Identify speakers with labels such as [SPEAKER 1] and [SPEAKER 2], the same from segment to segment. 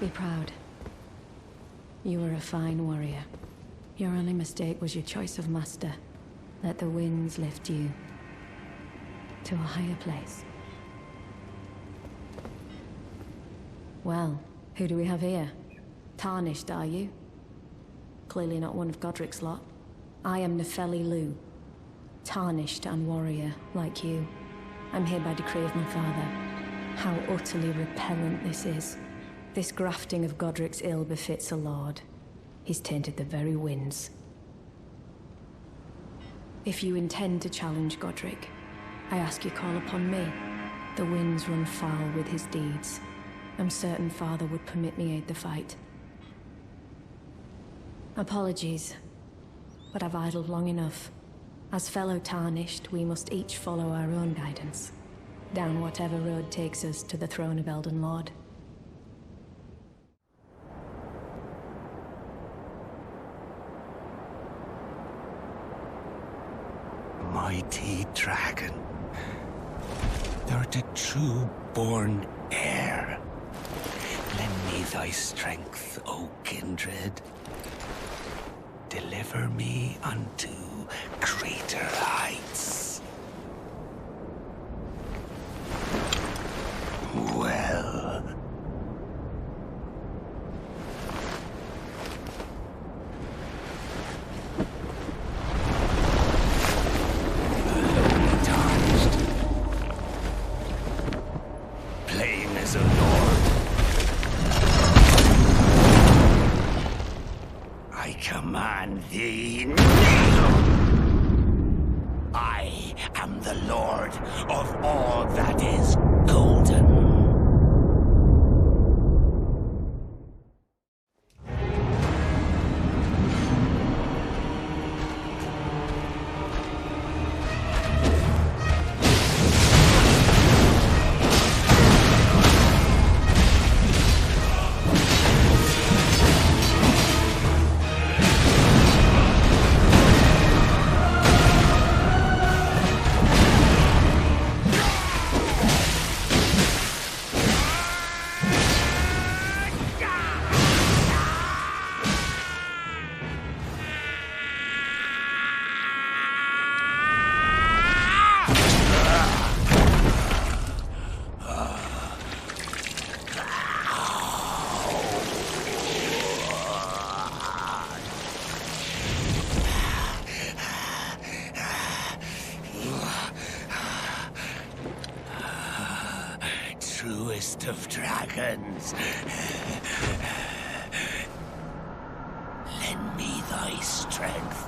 [SPEAKER 1] Be proud. You were a fine warrior. Your only mistake was your choice of master. Let the winds lift you to a higher place. Well, who do we have here? Tarnished, are you? Clearly not one of Godric's lot. I am Nepheli Lou. Tarnished and warrior, like you. I'm here by decree of my father. How utterly repellent this is. This grafting of Godric's ill befits a lord. He's tainted the very winds. If you intend to challenge Godric, I ask you call upon me. The winds run foul with his deeds. I'm certain father would permit me aid the fight. Apologies, but I've idled long enough. As fellow Tarnished, we must each follow our own guidance, down whatever road takes us to the throne of Elden Lord.
[SPEAKER 2] Mighty dragon, thou'rt a true-born heir. Lend me thy strength, O kindred. Deliver me unto greater heights. Well. Lowly tarnished. Plain as a lord. I command thee now! I am the lord of all that is golden. Truest of dragons. Lend me thy strength.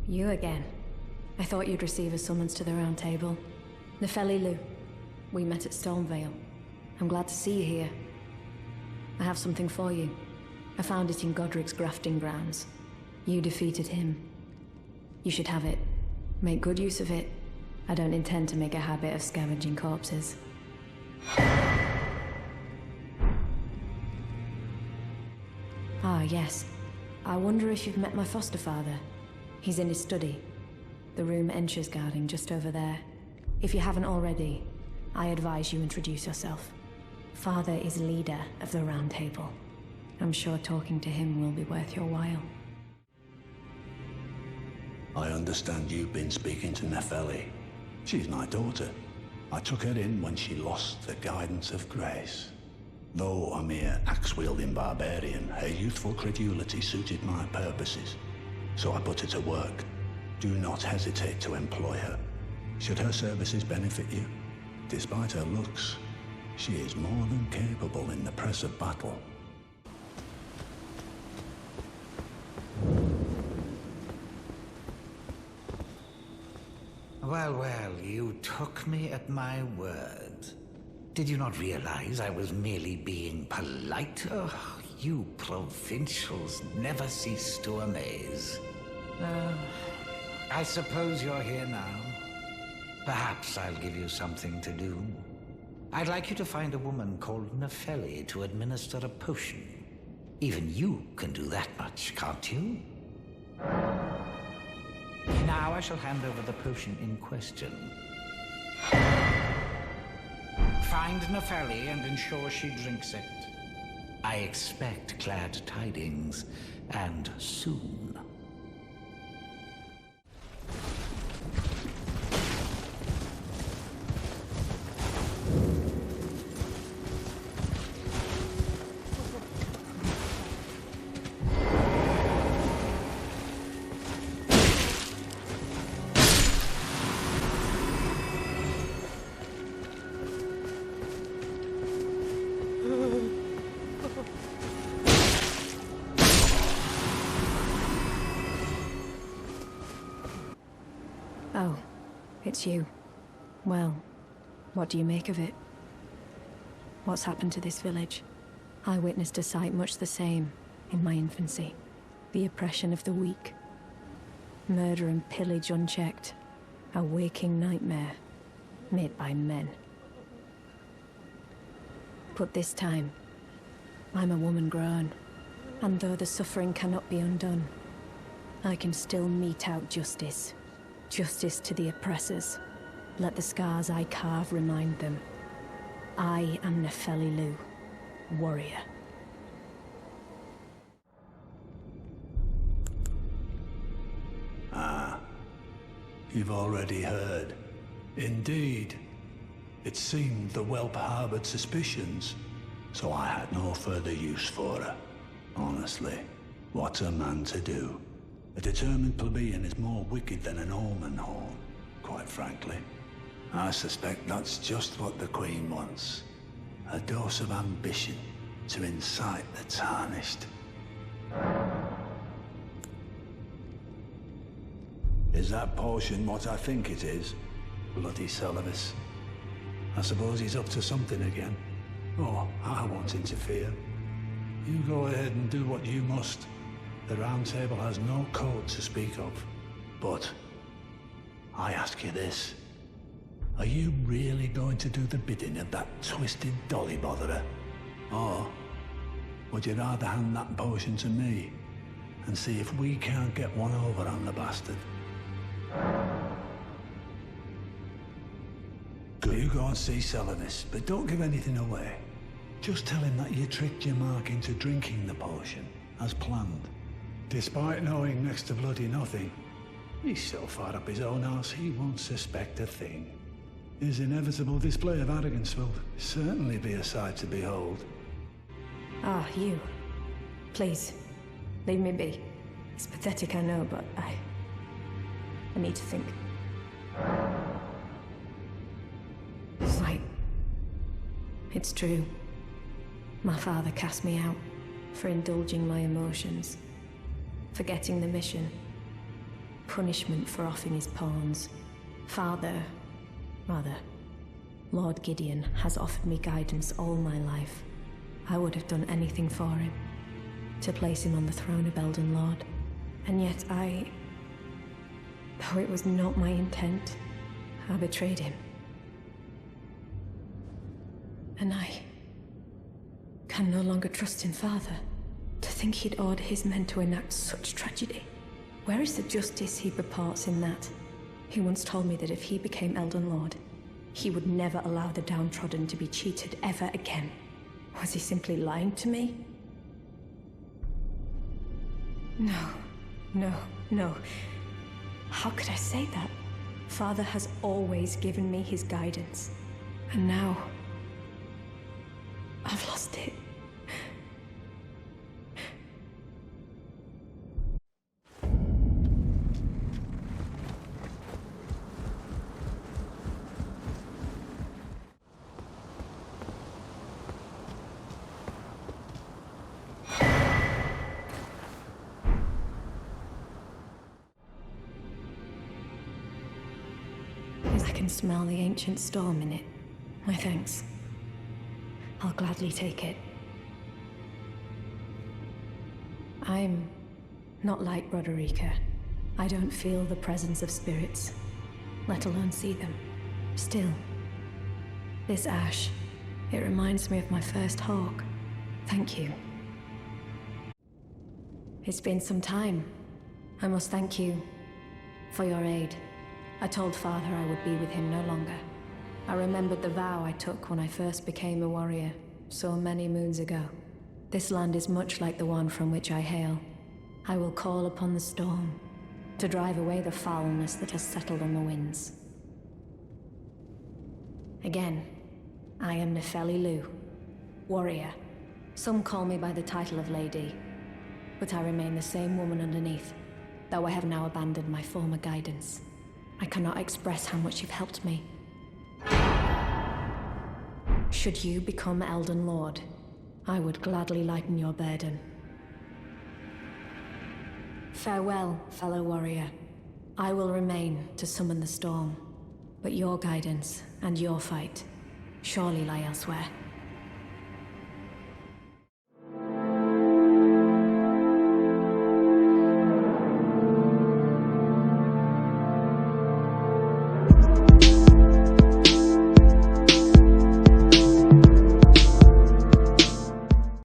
[SPEAKER 1] You again. I thought you'd receive a summons to the Round Table. Nepheli Lou. We met at Stormvale. I'm glad to see you here. I have something for you. I found it in Godric's grafting grounds. You defeated him. You should have it. Make good use of it. I don't intend to make a habit of scavenging corpses. Ah, yes. I wonder if you've met my foster father. He's in his study. The room Ensha's guarding just over there. If you haven't already, I advise you introduce yourself. Father is leader of the Round Table. I'm sure talking to him will be worth your while.
[SPEAKER 3] I understand you've been speaking to Nepheli. She's my daughter. I took her in when she lost the guidance of grace. Though a mere axe-wielding barbarian, her youthful credulity suited my purposes. So I put her to work. Do not hesitate to employ her. Should her services benefit you, despite her looks, she is more than capable in the press of battle.
[SPEAKER 4] Well, well, you took me at my word. Did you not realize I was merely being polite? Oh, you provincials never cease to amaze. I suppose you're here now. Perhaps I'll give you something to do. I'd like you to find a woman called Nepheli to administer a potion. Even you can do that much, can't you? Now I shall hand over the potion in question. Find Nepheli and ensure she drinks it. I expect glad tidings, and soon.
[SPEAKER 1] Oh, it's you. Well, what do you make of it? What's happened to this village? I witnessed a sight much the same in my infancy. The oppression of the weak. Murder and pillage unchecked. A waking nightmare, made by men. But this time, I'm a woman grown. And though the suffering cannot be undone, I can still mete out justice. Justice to the oppressors. Let the scars I carve remind them. I am Nepheli Lou, warrior.
[SPEAKER 3] Ah, you've already heard. Indeed. It seemed the whelp harbored suspicions, so I had no further use for her. Honestly, what's a man to do? A determined plebeian is more wicked than an omen horn, quite frankly. I suspect that's just what the Queen wants. A dose of ambition to incite the tarnished. Is that potion what I think it is? Bloody Celovus. I suppose he's up to something again. Oh, I won't interfere. You go ahead and do what you must. The Round Table has no code to speak of. But I ask you this. Are you really going to do the bidding of that twisted dolly botherer? Or would you rather hand that potion to me and see if we can't get one over on the bastard? Good. You go and see Celovus, but don't give anything away. Just tell him that you tricked your mark into drinking the potion, as planned. Despite knowing next to bloody nothing, he's so far up his own arse he won't suspect a thing. His inevitable display of arrogance will certainly be a sight to behold.
[SPEAKER 1] Ah, you. Please, leave me be. It's pathetic, I know, but I need to think. Right. It's true. My father cast me out for indulging my emotions. Forgetting the mission. Punishment for offing his pawns. Lord Gideon has offered me guidance all my life. I would have done anything for him. To place him on the throne of Elden Lord. And yet though it was not my intent, I betrayed him. And I can no longer trust him, Father. To think he'd order his men to enact such tragedy. Where is the justice he purports in that? He once told me that if he became Elden Lord, he would never allow the downtrodden to be cheated ever again. Was he simply lying to me? No. How could I say that? Father has always given me his guidance. And now... I've lost it. I can smell the ancient storm in it. My thanks. I'll gladly take it. I'm not like Broderica. I don't feel the presence of spirits, let alone see them. Still, this ash, it reminds me of my first hawk. Thank you. It's been some time. I must thank you for your aid. I told Father I would be with him no longer. I remembered the vow I took when I first became a warrior, so many moons ago. This land is much like the one from which I hail. I will call upon the storm to drive away the foulness that has settled on the winds. Again, I am Nepheli Lou, warrior. Some call me by the title of Lady, but I remain the same woman underneath, though I have now abandoned my former guidance. I cannot express how much you've helped me. Should you become Elden Lord, I would gladly lighten your burden. Farewell, fellow warrior. I will remain to summon the storm, but your guidance and your fight surely lie elsewhere.